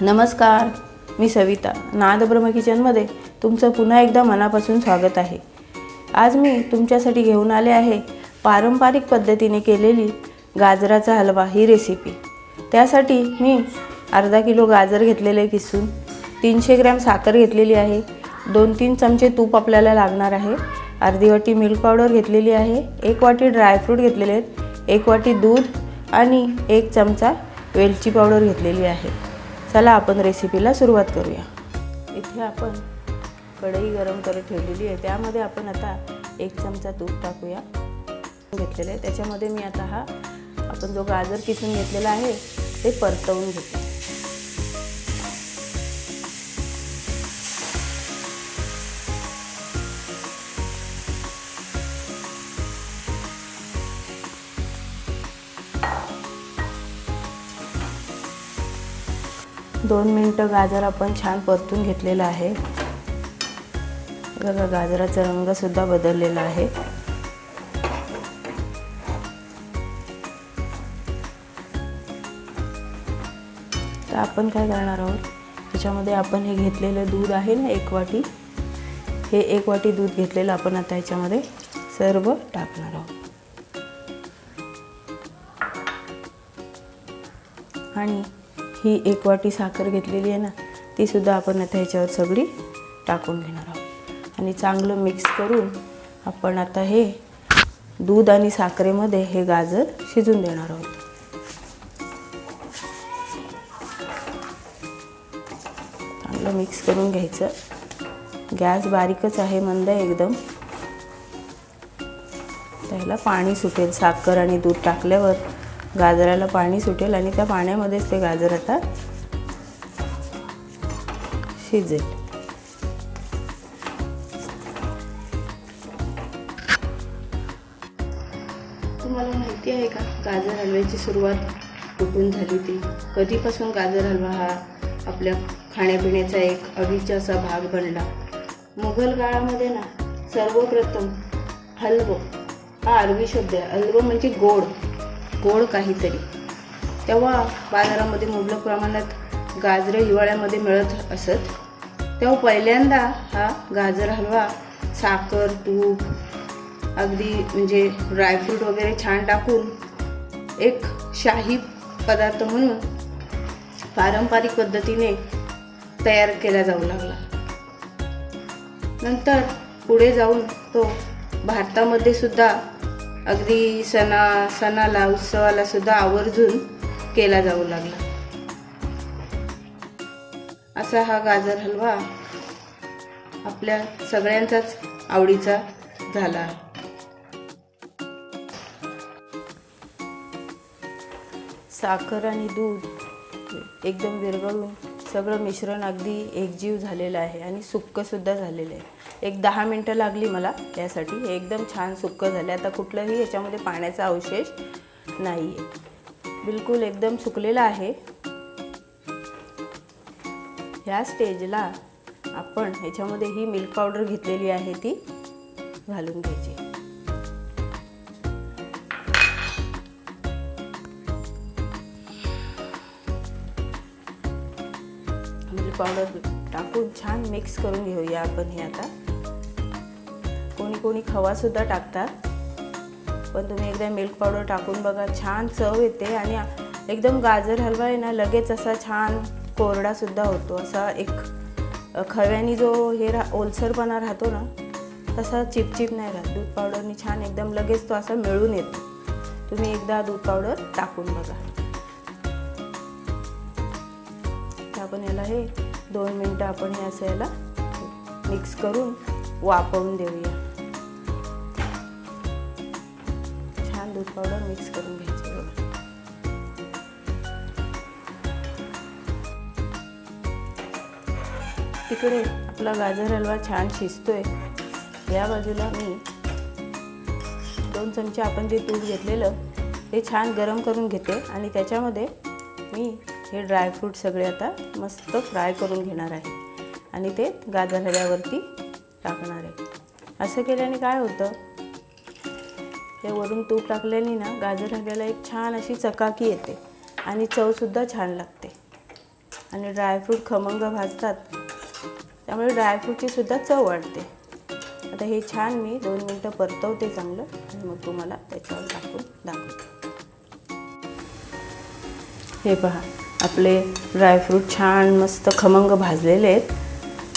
नमस्कार, मी सविता. नादब्रह्म किचनमध्ये तुमचं पुन्हा एकदा मनापासून स्वागत आहे. आज मी तुमच्यासाठी घेऊन आले आहे पारंपरिक पद्धतीने केलेली गाजराचा हलवा ही रेसिपी. त्यासाठी मी अर्धा किलो गाजर घेतलेले किसून, 300 ग्रॅम साखर घेतलेली आहे, 2-3 चमचे तूप आपल्याला लागणार आहे, अर्धी वाटी मिल्क पावडर घेतलेली आहे, 1 वाटी ड्रायफ्रूट घेतलेले आहेत, 1 वाटी दूध आणि 1 चमचा वेलची पावडर घेतलेली आहे. चला आपण रेसिपीला सुरुवात करूया. इथे आपण कढई गरम करत ठेवलेली आहे. त्यामध्ये आपण आता 1 चमचा तूप टाकूया घेतलेलं आहे. त्याच्यामध्ये मी आता आपण जो गाजर किसून घेतलेला आहे ते परतवून घेते. दोन मिनिटं गाजर आपण छान परतून घेतलेला आहे. बघा गाजराचा रंग सुद्धा बदललेला आहे. तर आपण काय करणार आहोत, त्याच्यामध्ये आपण हे घेतलेलं दूध आहे ना 1 वाटी, हे 1 वाटी दूध घेतलेलं आपण आता ह्याच्यामध्ये सर्व टाकणार आहोत. आणि ही 1 वाटी साखर घेतलेली आहे ना, ती सुद्धा आपण आता ह्याच्यावर सगळी टाकून घेणार आहोत. आणि चांगलं मिक्स करून आपण आता हे दूध आणि साखरेमध्ये हे गाजर शिजून देणार आहोत. चांगलं मिक्स करून घ्यायचं. गॅस बारीकच आहे, मंद आहे एकदम. त्याला पाणी सुटेल. साखर आणि दूध टाकल्यावर गाजराला पाणी सुटेल आणि त्या पाण्यामध्येच ते गाजर आता शिजेल. तुम्हाला माहिती आहे का गाजर हलव्याची सुरुवात कुठून झाली? ती कधीपासून गाजर हलवा हा आपल्या खाण्यापिण्याचा एक अविभाज्य असा भाग बनला? मुघल काळामध्ये ना सर्वप्रथम हलवं हा अरबी शब्द आहे. हलवं म्हणजे गोड काहीतरी. तेव्हा बाजारामध्ये मुबलक प्रमाणात गाजरं हिवाळ्यामध्ये मिळत असत. तेव्हा पहिल्यांदा हा गाजर हलवा साखर, तूप, अगदी म्हणजे ड्रायफ्रूट वगैरे छान टाकून एक शाही पदार्थ म्हणून पारंपरिक पद्धतीने तयार केला जाऊ लागला. नंतर पुढे जाऊन तो भारतामध्ये सुद्धा अगदी सणाला उत्सवाला सुद्धा आवर्जून केला जाऊ लागला. असा हा गाजर हलवा आपल्या सगळ्यांचाच आवडीचा झाला. साखर आणि दूध एकदम विरघळून सगळं मिश्रण अगदी एकजीव झालेलं आहे आणि सुक्क सुद्धा झालेलं आहे. एक 10 मिनटं लागली मला यासाठी. हे एकदम छान सुक्क झाले. आता कुठलंही याच्यामध्ये पाण्याचा अवशेष नाही आहे, बिलकुल एकदम सुकलेला आहे. ह्या स्टेजला आपण ह्याच्यामध्ये ही मिल्क पावडर घेतलेली आहे ती घालून घ्यायची. मिल्क पावडर टाकून छान मिक्स करून घेऊया आपण. हे आता कोणी खवा सुद्धा टाकतात, पण तुम्ही एकदा मिल्क पावडर टाकून बघा, छान चव येते. आणि एकदम गाजर हलवा आहे ना लगेच असा छान कोरडा सुद्धा होतो. असा एक खव्यानी जो हे ओलसरपणा राहतो ना तसा चिपचिप नाही राहत. दूध पावडरनी छान एकदम लगेच तो असा मिळून येतो. तुम्ही एकदा दूध पावडर टाकून बघा. आपण याला हे 2 मिनटं आपण हे असं याला मिक्स करून वाफवून देऊया. छान दूध पावडर मिक्स करून घ्यायची. तिकडे आपला गाजर हलवा छान शिजतोय. या बाजूला मी 2 चमचे आपण जे तूप घेतलेलं ते छान गरम करून घेते आणि त्याच्यामध्ये मी हे ड्रायफ्रूट सगळे आता मस्त फ्राय करून घेणार आहे आणि ते गाजर हलव्यावरती टाकणार आहे. असं केल्याने काय होतं, ते वरून तूप टाकल्याने ना गाजर हलव्याला एक छान अशी चकाकी येते आणि चवसुद्धा छान लागते. आणि ड्रायफ्रूट खमंग भाजतात, त्यामुळे ड्रायफ्रूटची सुद्धा चव वाढते. आता हे छान मी 2 मिनटं परतवते चांगलं आणि मग तुम्हाला त्याच्यावर टाकून दाखवते. हे पहा, आपले ड्रायफ्रूट छान मस्त खमंग भाजलेले आहेत.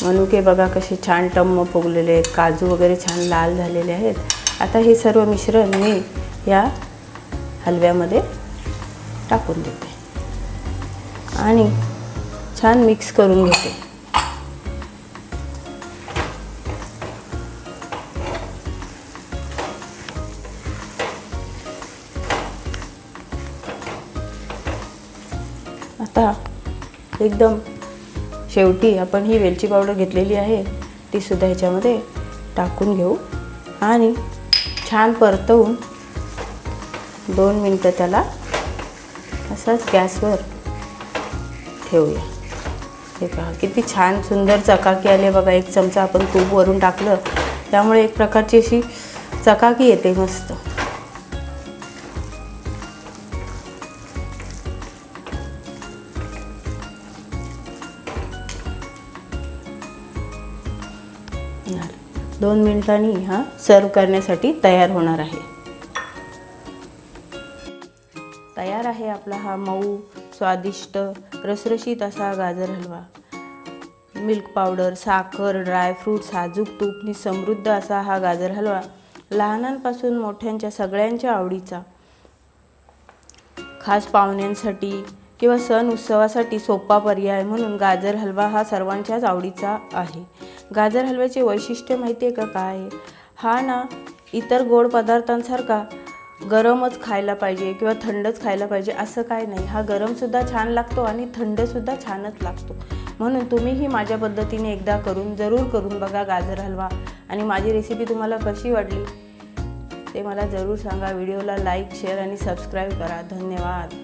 मनुके बघा कसे छान टम्म फुगलेले आहेत, काजू वगैरे छान लाल झालेले आहेत. आता हे सर्व मिश्रण मी या हलव्यामध्ये टाकून देते आणि छान मिक्स करून घेते. आता एकदम शेवटी आपण ही वेलची पावडर घेतलेली आहे ती सुद्धा ह्याच्यामध्ये टाकून घेऊ आणि छान परतवून 2 मिनटं त्याला असंच गॅसवर ठेवूया. हे पहा किती छान सुंदर चकाकी आले बघा. 1 चमचा आपण तूप वरून टाकलं त्यामुळे एक प्रकारची अशी चकाकी येते मस्त. दोन मिनिटांनी हा सर्व करण्यासाठी तयार होणार आहे. तयार आहे आपला हा मऊ स्वादिष्ट रसरशीत असा गाजर हलवा. मिल्क पावडर, साखर, ड्रायफ्रूट, साजूक तूपनी समृद्ध असा हा गाजर हलवा लहानांपासून मोठ्यांच्या सगळ्यांच्या आवडीचा. खास पाहुण्यांसाठी किंवा सण उत्सवासाठी सोपा पर्याय म्हणून गाजर हलवा हा सर्वांच्याच आवडीचा आहे. गाजर हलव्याचे वैशिष्ट्य माहिती आहे का काय? हा ना इतर गोड पदार्थांसारखा गरमच खायला पाहिजे किंवा थंडच खायला पाहिजे असं काय नाही. हा गरमसुद्धा छान लागतो आणि थंडसुद्धा छानच लागतो. म्हणून तुम्हीही माझ्या पद्धतीने एकदा जरूर करून बघा गाजर हलवा. आणि माझी रेसिपी तुम्हाला कशी वाटली ते मला जरूर सांगा. व्हिडिओला लाईक, शेअर आणि सबस्क्राईब करा. धन्यवाद.